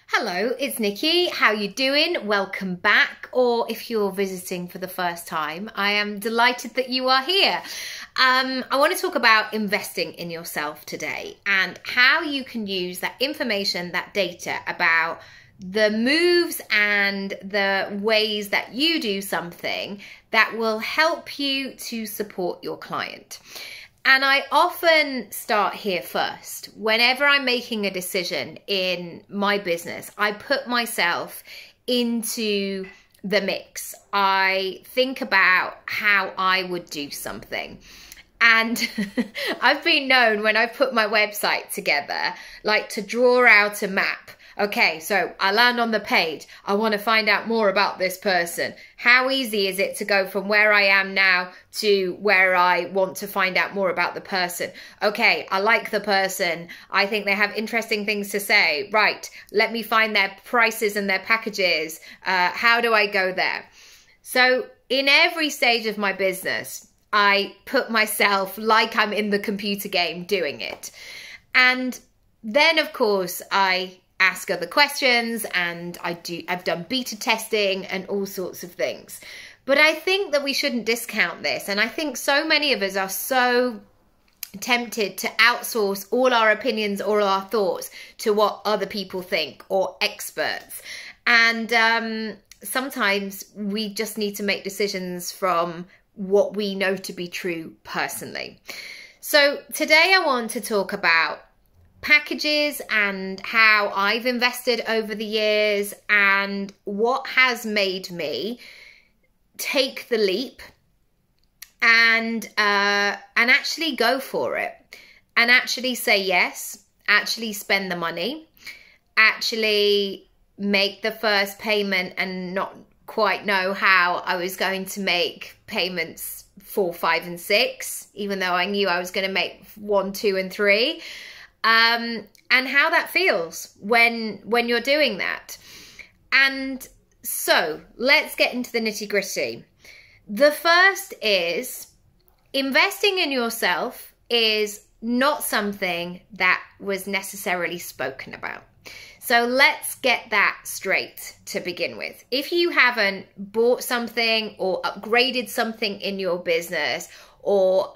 Hello, it's Nikki. How you doing? Welcome back. Or if you're visiting for the first time, I am delighted that you are here. I want to talk about investing in yourself today and how you can use that information, that data about the moves and the ways that you do something that will help you to support your client. And I often start here first. Whenever I'm making a decision in my business, I put myself into the mix. I think about how I would do something. And I've been known when I've put my website together, like to draw out a map. Okay, so I land on the page. I want to find out more about this person. How easy is it to go from where I am now to where I want to find out more about the person? Okay, I like the person. I think they have interesting things to say. Right, let me find their prices and their packages. How do I go there? So in every stage of my business, I put myself like I'm in the computer game doing it. And then, of course, I ask other questions and I've done beta testing and all sorts of things. But I think that we shouldn't discount this. And I think so many of us are so tempted to outsource all our opinions or our thoughts to what other people think or experts. And sometimes we just need to make decisions from what we know to be true personally. So today I want to talk about packages and how I've invested over the years and what has made me take the leap and actually go for it and actually say yes, actually spend the money, actually make the first payment and not quite know how I was going to make payments 4, 5 and 6, even though I knew I was going to make 1, 2 and 3. And how that feels when you're doing that. And so let's get into the nitty-gritty. The first is investing in yourself is not something that was necessarily spoken about. So let's get that straight to begin with. If you haven't bought something or upgraded something in your business, or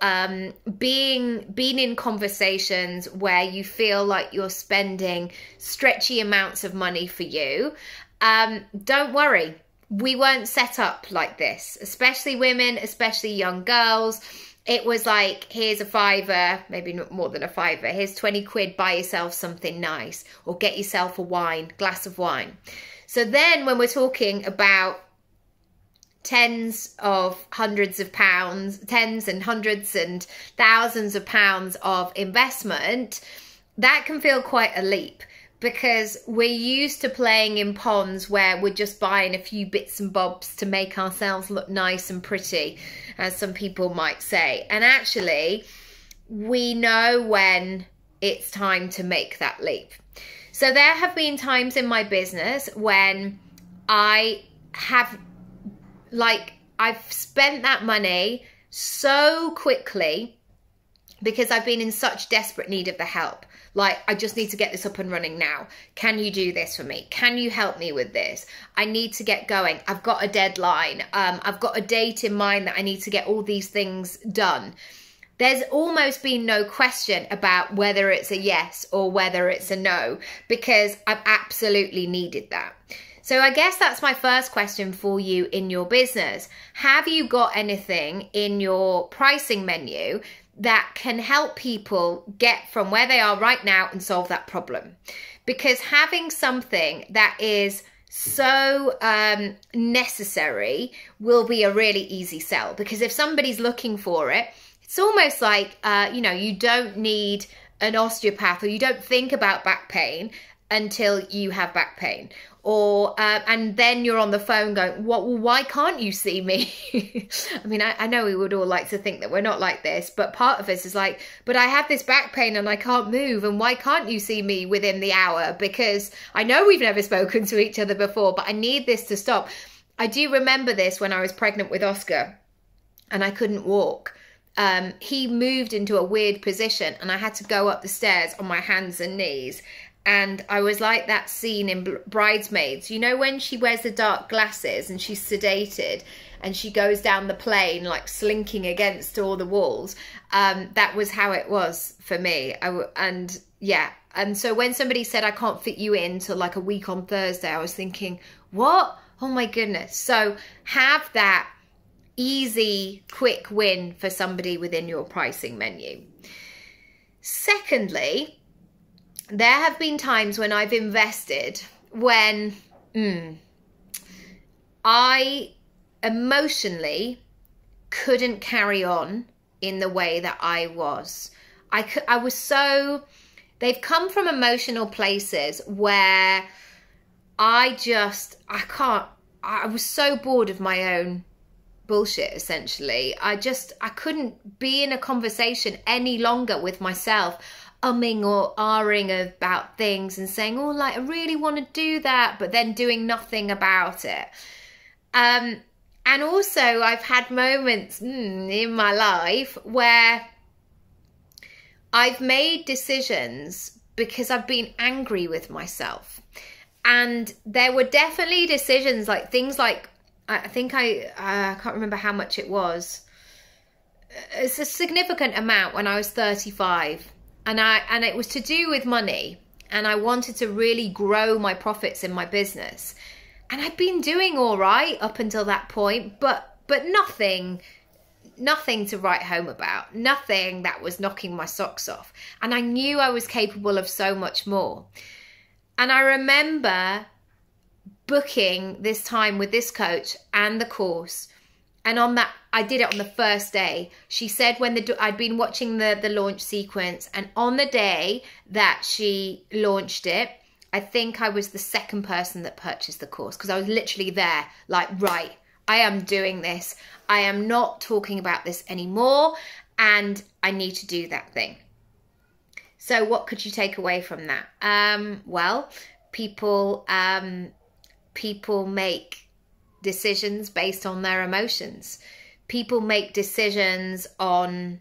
being in conversations where you feel like you're spending stretchy amounts of money for you, don't worry. We weren't set up like this, especially women, especially young girls. It was like, here's a £5, maybe not more than a £5. Here's 20 quid, buy yourself something nice or get yourself a glass of wine. So then when we're talking about tens of hundreds of pounds, tens and hundreds and thousands of pounds of investment, that can feel quite a leap because we're used to playing in ponds where we're just buying a few bits and bobs to make ourselves look nice and pretty, as some people might say. And actually, we know when it's time to make that leap. So there have been times in my business when I've spent that money so quickly because I've been in such desperate need of the help. Like, I just need to get this up and running now. Can you do this for me? Can you help me with this? I need to get going. I've got a deadline. I've got a date in mind that I need to get all these things done. There's almost been no question about whether it's a yes or whether it's a no, because I've absolutely needed that. So I guess that's my first question for you in your business. Have you got anything in your pricing menu that can help people get from where they are right now and solve that problem? Because having something that is so necessary will be a really easy sell. Because if somebody's looking for it, it's almost like, you don't need an osteopath or you don't think about back pain until you have back pain. Or and then you're on the phone going, why can't you see me? I mean, I know we would all like to think that we're not like this, but part of us is like, but I have this back pain and I can't move, and why can't you see me within the hour? Because I know we've never spoken to each other before, but I need this to stop. I do remember this when I was pregnant with Oscar and I couldn't walk. He moved into a weird position and I had to go up the stairs on my hands and knees. And I was like that scene in Bridesmaids, you know, when she wears the dark glasses and she's sedated and she goes down the plane like slinking against all the walls. That was how it was for me. And yeah. And so when somebody said, I can't fit you in till like a week on Thursday, I was thinking, what? Oh my goodness. So have that easy, quick win for somebody within your pricing menu. Secondly, there have been times when I've invested when I emotionally couldn't carry on in the way that I was. I was so, they've come from emotional places where I was so bored of my own bullshit, essentially. I couldn't be in a conversation any longer with myself, umming or ahhing about things and saying, oh, like, I really want to do that, but then doing nothing about it. And also I've had moments in my life where I've made decisions because I've been angry with myself. And there were definitely decisions, like things like, I think I can't remember how much it was. It's a significant amount when I was 35. And it was to do with money, and I wanted to really grow my profits in my business. And I'd been doing all right up until that point, but nothing to write home about, nothing that was knocking my socks off. And I knew I was capable of so much more. And I remember booking this time with this coach and the course. And on that, I did it on the first day. She said I'd been watching the launch sequence, and on the day that she launched it, I think I was the second person that purchased the course, because I was literally there like, right, I am doing this. I am not talking about this anymore, and I need to do that thing. So what could you take away from that? Well, people make decisions based on their emotions. People make decisions on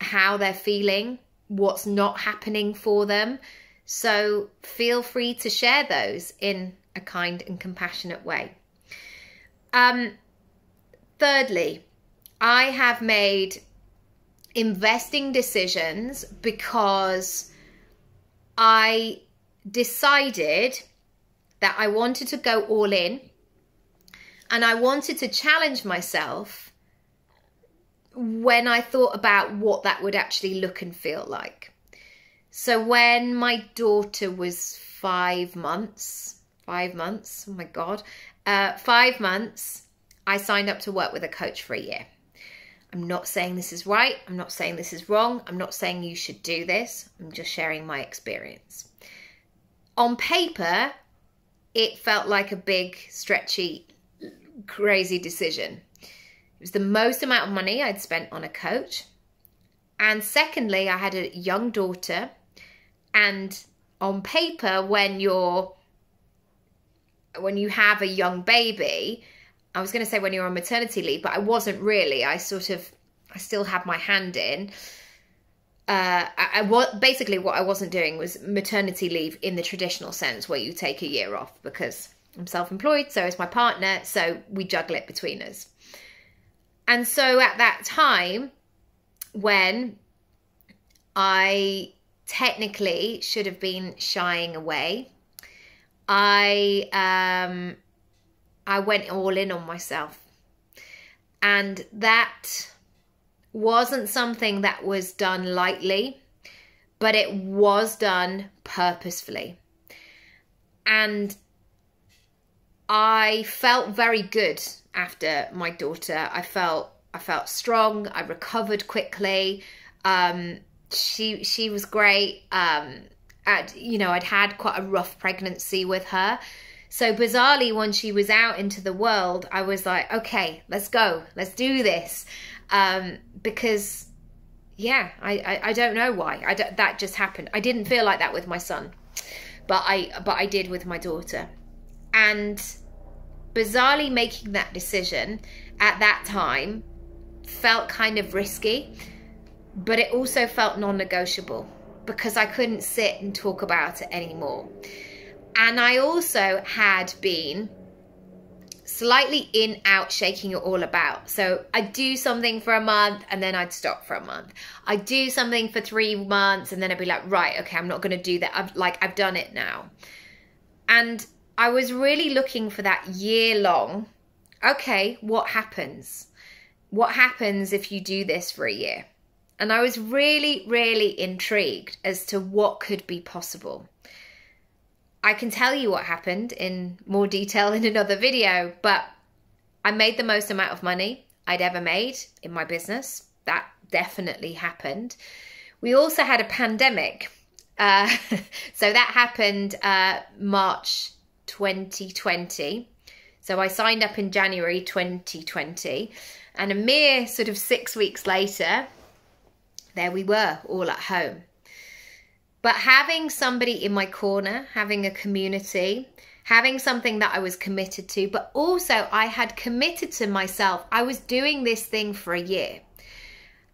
how they're feeling, what's not happening for them. So feel free to share those in a kind and compassionate way. Thirdly, I have made investing decisions because I decided that I wanted to go all in, and I wanted to challenge myself when I thought about what that would actually look and feel like. So when my daughter was 5 months, oh my God, 5 months, I signed up to work with a coach for a year. I'm not saying this is right. I'm not saying this is wrong. I'm not saying you should do this. I'm just sharing my experience. On paper, it felt like a big, stretchy, crazy decision. It was the most amount of money I'd spent on a coach. And secondly, I had a young daughter. And on paper, when you have a young baby, I was going to say when you're on maternity leave, but I wasn't really. I still had my hand in. Basically what I wasn't doing was maternity leave in the traditional sense, where you take a year off, because I'm self-employed, so is my partner, so we juggle it between us. And so at that time, when I technically should have been shying away, I went all in on myself. And that wasn't something that was done lightly, but it was done purposefully. And I felt very good after my daughter. I felt strong. I recovered quickly. She was great. I'd had quite a rough pregnancy with her. So bizarrely, when she was out into the world, I was like, okay, let's go. Let's do this. Because, yeah, I don't know why. That just happened. I didn't feel like that with my son, but I did with my daughter. And bizarrely, making that decision at that time felt kind of risky, but it also felt non-negotiable. because I couldn't sit and talk about it anymore. And I also had been slightly in, out, shaking it all about. So I'd do something for a month and then I'd stop for a month. I'd do something for 3 months and then I'd be like, right, okay, I'm not going to do that. I've done it now. And I was really looking for that year-long, okay, what happens? What happens if you do this for a year? And I was really, really intrigued as to what could be possible. I can tell you what happened in more detail in another video, but I made the most amount of money I'd ever made in my business. That definitely happened. We also had a pandemic. So that happened March 2020. So I signed up in January 2020, and a mere sort of 6 weeks later, there we were all at home. But having somebody in my corner, having a community, having something that I was committed to, but also I had committed to myself. I was doing this thing for a year.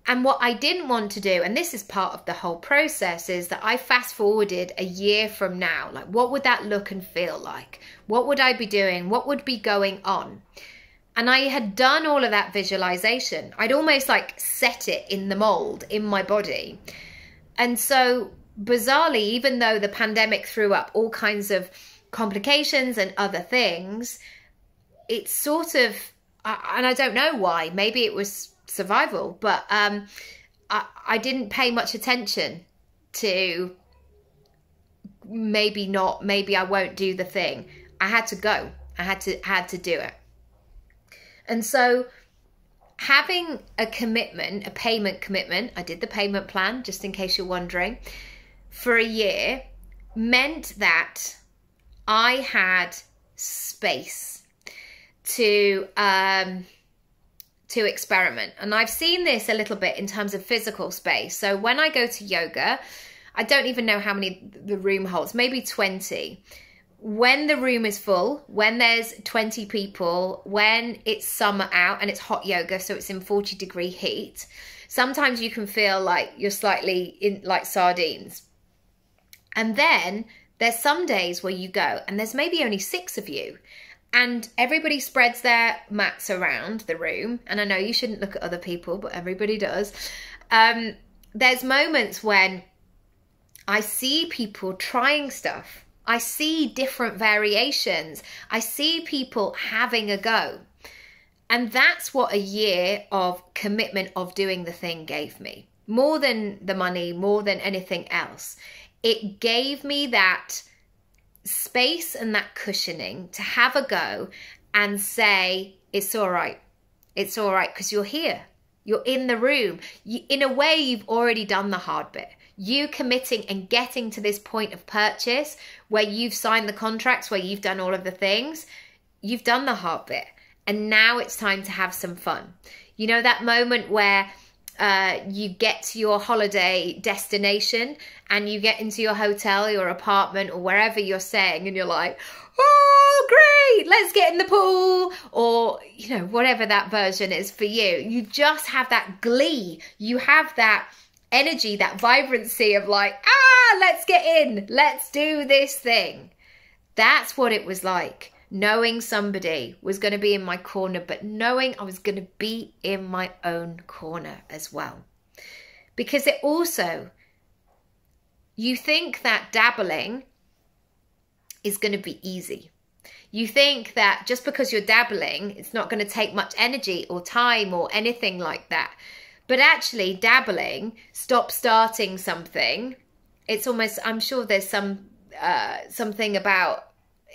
And what I didn't want to do, and this is part of the whole process, is that I fast forwarded a year from now. Like, what would that look and feel like? What would I be doing? What would be going on? And I had done all of that visualization. I'd almost like set it in the mold in my body. And so bizarrely, even though the pandemic threw up all kinds of complications and other things, it's sort of, and I don't know why, maybe it was survival, but I didn't pay much attention to maybe I won't do the thing. I had to go. I had to do it. And so having a commitment, a payment commitment, I did the payment plan, just in case you're wondering, for a year, meant that I had space to experiment. And I've seen this a little bit in terms of physical space. So when I go to yoga, I don't even know how many the room holds, maybe 20. When the room is full, when there's 20 people, when it's summer out and it's hot yoga, so it's in 40-degree heat, sometimes you can feel like you're slightly in like sardines. And then there's some days where you go and there's maybe only 6 of you and everybody spreads their mats around the room. And I know you shouldn't look at other people, but everybody does. There's moments when I see people trying stuff. I see different variations. I see people having a go. And that's what a year of commitment of doing the thing gave me. More than the money, more than anything else. It gave me that space and that cushioning to have a go and say, it's all right. It's all right, because you're here. You're in the room. In a way, you've already done the hard bit. You committing and getting to this point of purchase where you've signed the contracts, where you've done all of the things, you've done the hard bit. And now it's time to have some fun. You know, that moment where you get to your holiday destination and you get into your hotel, your apartment, or wherever you're staying, and you're like, oh, great, let's get in the pool, or, you know, whatever that version is for you. You just have that glee. You have that energy, that vibrancy of like, let's get in, let's do this thing. That's what it was like. Knowing somebody was going to be in my corner, but knowing I was going to be in my own corner as well. Because it also, you think that dabbling is going to be easy. You think that just because you're dabbling, it's not going to take much energy or time or anything like that. But actually dabbling, starting something, it's almost, I'm sure there's something about,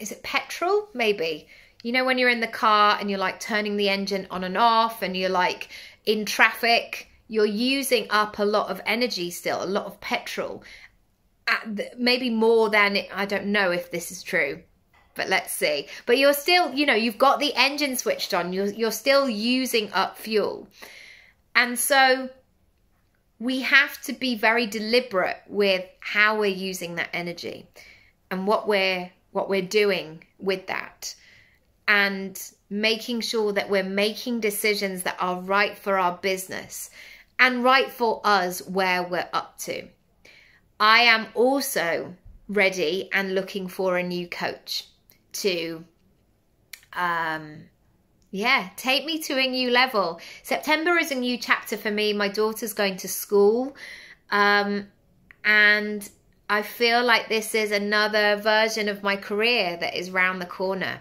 is it petrol? Maybe. You know, when you're in the car and you're like turning the engine on and off and you're like in traffic, you're using up a lot of energy still, a lot of petrol. Maybe more than, I don't know if this is true, but let's see. But you're still, you know, you've got the engine switched on. You're still using up fuel. And so we have to be very deliberate with how we're using that energy and what we're doing with that, and making sure that we're making decisions that are right for our business and right for us where we're up to. I am also ready and looking for a new coach to take me to a new level. September is a new chapter for me. My daughter's going to school, and I feel like this is another version of my career that is round the corner,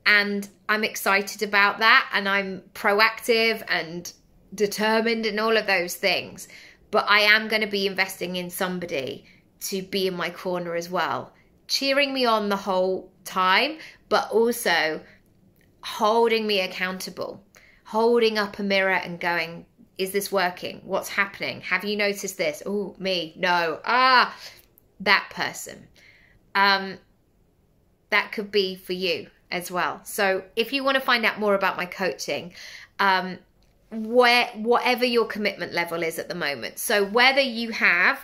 and I'm excited about that, and I'm proactive and determined and all of those things. But I am going to be investing in somebody to be in my corner as well, cheering me on the whole time, but also holding me accountable, holding up a mirror and going, is this working? What's happening? Have you noticed this? Oh, me, no. That person. That could be for you as well. So if you want to find out more about my coaching, whatever your commitment level is at the moment. So whether you have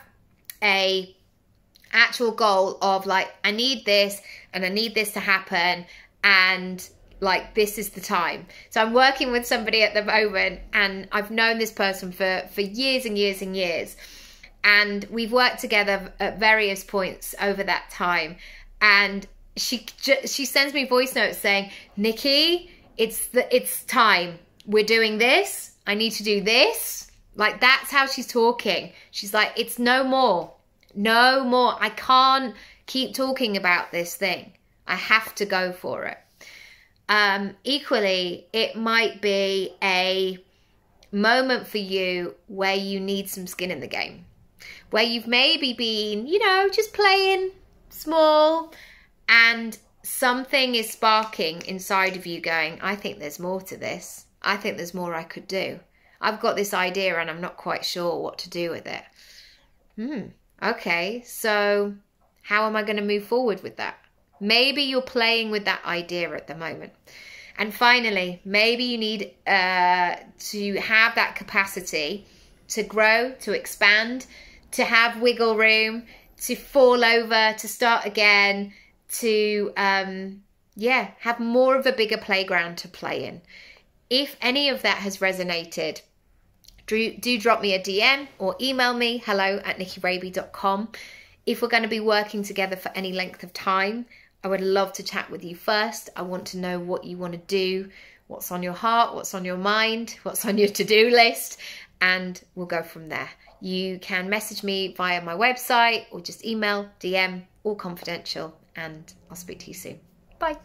a actual goal of like, I need this and I need this to happen, and like, this is the time. So I'm working with somebody at the moment, and I've known this person for years and years and years. And we've worked together at various points over that time. And she sends me voice notes saying, Nicky, it's time. We're doing this. I need to do this. Like, that's how she's talking. She's like, it's no more. No more. I can't keep talking about this thing. I have to go for it. Equally, it might be a moment for you where you need some skin in the game, where you've maybe been, just playing small, and something is sparking inside of you going, I think there's more to this. I think there's more I could do. I've got this idea and I'm not quite sure what to do with it. Okay, so how am I going to move forward with that? Maybe you're playing with that idea at the moment. And finally, maybe you need to have that capacity to grow, to expand, to have wiggle room, to fall over, to start again, to have more of a bigger playground to play in. If any of that has resonated, do drop me a DM or email me, hello@nickyraby.com. If we're going to be working together for any length of time, I would love to chat with you first. I want to know what you want to do, what's on your heart, what's on your mind, what's on your to-do list, and we'll go from there. You can message me via my website or just email, DM, all confidential, and I'll speak to you soon. Bye.